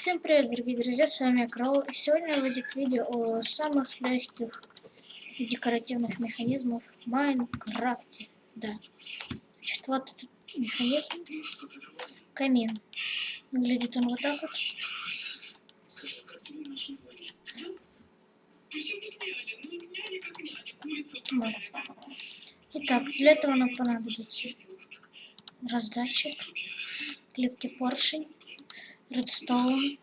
Всем привет, дорогие друзья, с вами Кроу, и сегодня выйдет видео о самых легких декоративных механизмах в Майнкрафте. Да. Значит, вот этот механизм. Камин. Выглядит он вот так вот. Вот. Итак, для этого нам понадобится раздатчик, липкий поршень, редстоун.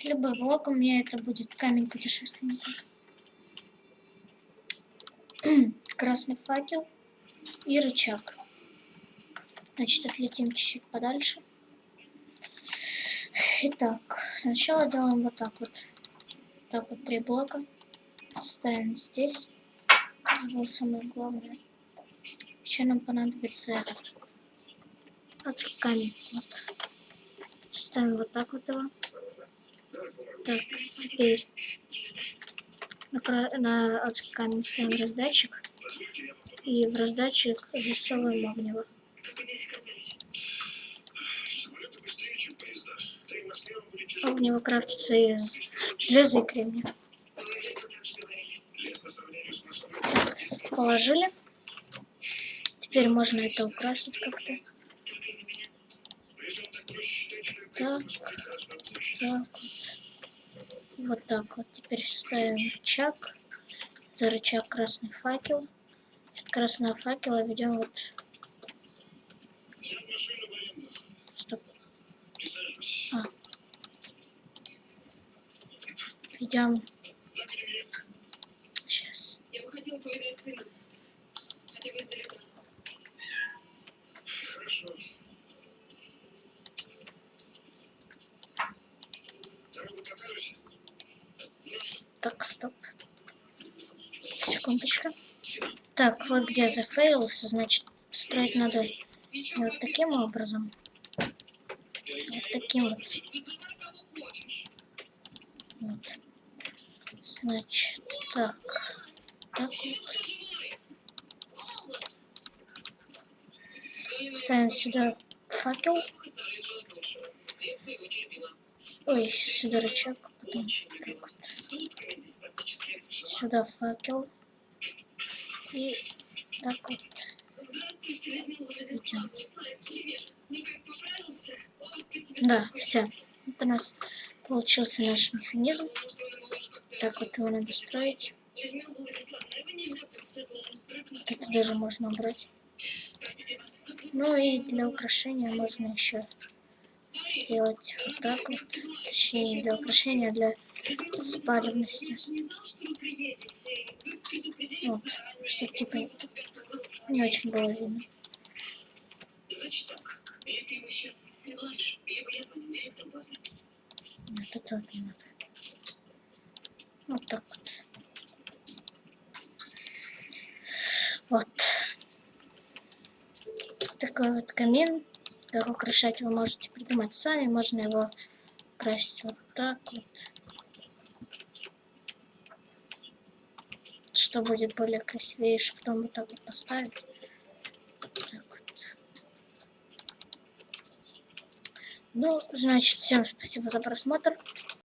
Любой блок, у меня это будет камень путешественника. Красный факел и рычаг. Значит, отлетим чуть-чуть подальше. Итак, сначала делаем вот так вот. Так вот 3 блока. Ставим здесь. Забыл самое главное. Еще нам понадобится этот адский камень. Вот. Ставим вот так вот его. Так, теперь на адский камень ставим раздатчик. И в раздатчик засовываем огнево. Огнево крафтится из железа и кремния. Положили. Теперь можно это украсить как-то. Так. Вот так вот. Теперь ставим рычаг. За рычаг красный факел. От красного факела ведем вот... Стоп. Ведем... Сейчас. Я бы хотела повидать сына. Хотя бы издалека. Хорошо. Дорогу покажешь? Так, стоп. Секундочку. Так, вот где зафейлился, значит, строить надо вот таким образом. Вот таким вот. Вот. Значит, так. Так вот. Ставим сюда факел. Ой, сюда рычаг. Потом так вот. Сюда факел. И так вот. Идем. Да, все. Вот у нас получился наш механизм. Так вот его надо строить. Вот это даже можно убрать. Ну и для украшения можно еще сделать вот так вот. Точнее, не для украшения, а для запаленности. Вот, чтобы типа не очень было видно. Вот это вот не надо. Вот так вот. Вот. Такой вот камин. Как украшать вы можете придумать сами. Можно его красить вот так вот. Что будет более красивее, потом вот так вот поставить. Так вот. Ну, значит, всем спасибо за просмотр.